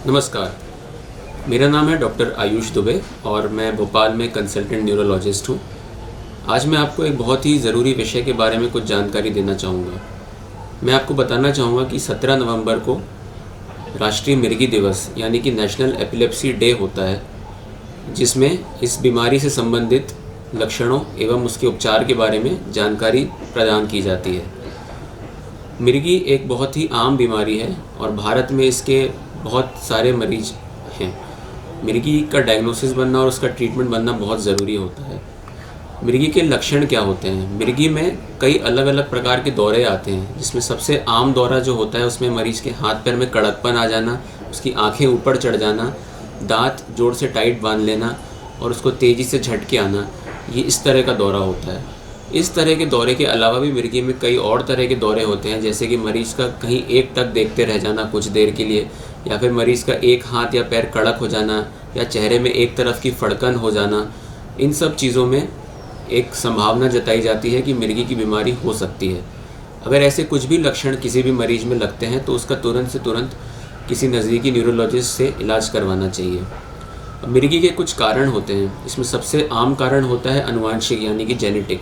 नमस्कार। मेरा नाम है डॉक्टर आयुष दुबे और मैं भोपाल में कंसल्टेंट न्यूरोलॉजिस्ट हूँ। आज मैं आपको एक बहुत ही ज़रूरी विषय के बारे में कुछ जानकारी देना चाहूँगा। मैं आपको बताना चाहूँगा कि 17 नवंबर को राष्ट्रीय मिर्गी दिवस यानी कि नेशनल एपिलेप्सी डे होता है, जिसमें इस बीमारी से संबंधित लक्षणों एवं उसके उपचार के बारे में जानकारी प्रदान की जाती है। मिर्गी एक बहुत ही आम बीमारी है और भारत में इसके बहुत सारे मरीज हैं। मिर्गी का डायग्नोसिस बनना और उसका ट्रीटमेंट बनना बहुत ज़रूरी होता है। मिर्गी के लक्षण क्या होते हैं? मिर्गी में कई अलग अलग प्रकार के दौरे आते हैं, जिसमें सबसे आम दौरा जो होता है उसमें मरीज़ के हाथ पैर में कड़कपन आ जाना, उसकी आंखें ऊपर चढ़ जाना, दांत जोर से टाइट बांध लेना और उसको तेज़ी से झटके आना, ये इस तरह का दौरा होता है। इस तरह के दौरे के अलावा भी मिर्गी में कई और तरह के दौरे होते हैं, जैसे कि मरीज़ का कहीं एक टक देखते रह जाना कुछ देर के लिए, या फिर मरीज़ का एक हाथ या पैर कड़क हो जाना, या चेहरे में एक तरफ की फड़कन हो जाना। इन सब चीज़ों में एक संभावना जताई जाती है कि मिर्गी की बीमारी हो सकती है। अगर ऐसे कुछ भी लक्षण किसी भी मरीज़ में लगते हैं तो उसका तुरंत से तुरंत किसी नज़दीकी न्यूरोलॉजिस्ट से इलाज करवाना चाहिए। मिर्गी के कुछ कारण होते हैं। इसमें सबसे आम कारण होता है अनुवांशिक यानी कि जेनेटिक।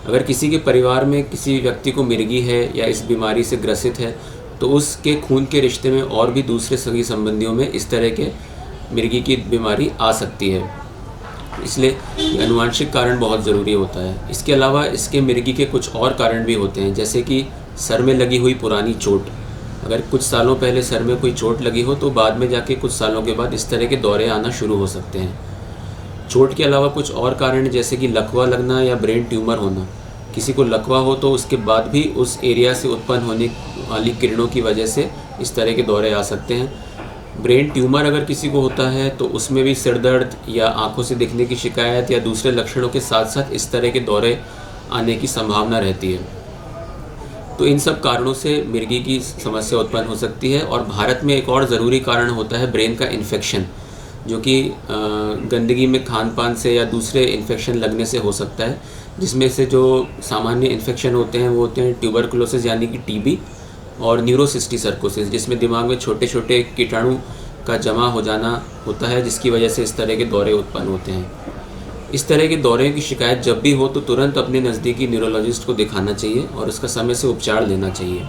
अगर किसी के परिवार में किसी व्यक्ति को मिर्गी है या इस बीमारी से ग्रसित है तो उसके खून के रिश्ते में और भी दूसरे सगी संबंधियों में इस तरह के मिर्गी की बीमारी आ सकती है, इसलिए ये अनुवांशिक कारण बहुत ज़रूरी होता है। इसके अलावा इसके मिर्गी के कुछ और कारण भी होते हैं, जैसे कि सर में लगी हुई पुरानी चोट। अगर कुछ सालों पहले सर में कोई चोट लगी हो तो बाद में जाके कुछ सालों के बाद इस तरह के दौरे आना शुरू हो सकते हैं। चोट के अलावा कुछ और कारण जैसे कि लकवा लगना या ब्रेन ट्यूमर होना। किसी को लकवा हो तो उसके बाद भी उस एरिया से उत्पन्न होने वाली किरणों की वजह से इस तरह के दौरे आ सकते हैं। ब्रेन ट्यूमर अगर किसी को होता है तो उसमें भी सिर दर्द या आंखों से दिखने की शिकायत या दूसरे लक्षणों के साथ साथ इस तरह के दौरे आने की संभावना रहती है। तो इन सब कारणों से मिर्गी की समस्या उत्पन्न हो सकती है। और भारत में एक और ज़रूरी कारण होता है ब्रेन का इन्फेक्शन, जो कि गंदगी में खान पान से या दूसरे इन्फेक्शन लगने से हो सकता है, जिसमें से जो सामान्य इन्फेक्शन होते हैं वो होते हैं ट्यूबरकुलोसिस यानी कि टीबी और न्यूरोसिस्टिसर्कोसिस, जिसमें दिमाग में छोटे छोटे कीटाणु का जमा हो जाना होता है, जिसकी वजह से इस तरह के दौरे उत्पन्न होते हैं। इस तरह के दौरे की शिकायत जब भी हो तो तुरंत अपने नज़दीकी न्यूरोलॉजिस्ट को दिखाना चाहिए और उसका समय से उपचार लेना चाहिए।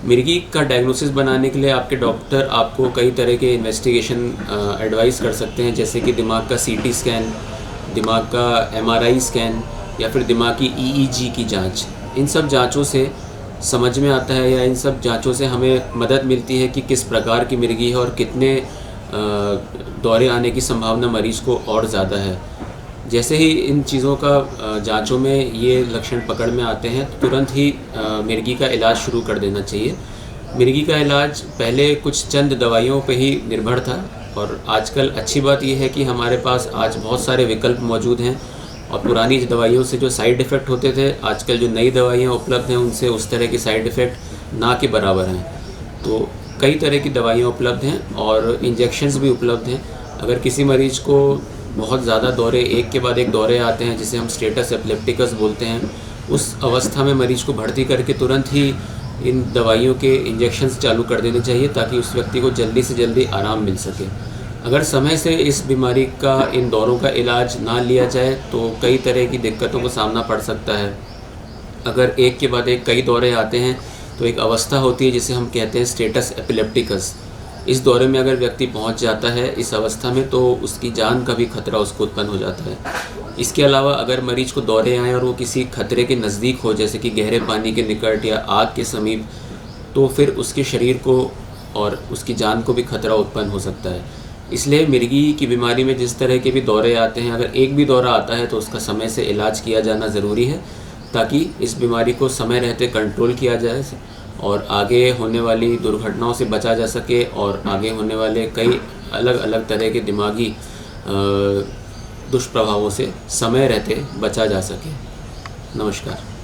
मिर्गी का डायग्नोसिस बनाने के लिए आपके डॉक्टर आपको कई तरह के इन्वेस्टिगेशन एडवाइस कर सकते हैं, जैसे कि दिमाग का सीटी स्कैन, दिमाग का एमआरआई स्कैन या फिर दिमाग की ईईजी की जांच। इन सब जांचों से समझ में आता है या इन सब जांचों से हमें मदद मिलती है कि किस प्रकार की मिर्गी है और कितने दौरे आने की संभावना मरीज़ को और ज़्यादा है। जैसे ही इन चीज़ों का जांचों में ये लक्षण पकड़ में आते हैं तो तुरंत ही मिर्गी का इलाज शुरू कर देना चाहिए। मिर्गी का इलाज पहले कुछ चंद दवाइयों पे ही निर्भर था और आजकल अच्छी बात यह है कि हमारे पास आज बहुत सारे विकल्प मौजूद हैं और पुरानी दवाइयों से जो साइड इफ़ेक्ट होते थे, आजकल जो नई दवाइयाँ उपलब्ध हैं उनसे उस तरह के साइड इफ़ेक्ट ना के बराबर हैं। तो कई तरह की दवाइयाँ उपलब्ध हैं और इंजेक्शन्स भी उपलब्ध हैं। अगर किसी मरीज़ को बहुत ज़्यादा दौरे एक के बाद एक दौरे आते हैं, जिसे हम स्टेटस एपिलेप्टिकस बोलते हैं, उस अवस्था में मरीज़ को भर्ती करके तुरंत ही इन दवाइयों के इंजेक्शन्स चालू कर देने चाहिए ताकि उस व्यक्ति को जल्दी से जल्दी आराम मिल सके। अगर समय से इस बीमारी का इन दौरों का इलाज ना लिया जाए तो कई तरह की दिक्कतों को सामना पड़ सकता है। अगर एक के बाद एक कई दौरे आते हैं तो एक अवस्था होती है जिसे हम कहते हैं स्टेटस एपिलेप्टिकस। इस दौरे में अगर व्यक्ति पहुंच जाता है इस अवस्था में तो उसकी जान का भी खतरा उसको उत्पन्न हो जाता है। इसके अलावा अगर मरीज को दौरे आएँ और वो किसी खतरे के नज़दीक हो, जैसे कि गहरे पानी के निकट या आग के समीप, तो फिर उसके शरीर को और उसकी जान को भी खतरा उत्पन्न हो सकता है। इसलिए मिर्गी की बीमारी में जिस तरह के भी दौरे आते हैं, अगर एक भी दौरा आता है तो उसका समय से इलाज किया जाना ज़रूरी है ताकि इस बीमारी को समय रहते कंट्रोल किया जाए और आगे होने वाली दुर्घटनाओं से बचा जा सके और आगे होने वाले कई अलग अलग तरह के दिमागी दुष्प्रभावों से समय रहते बचा जा सके। नमस्कार।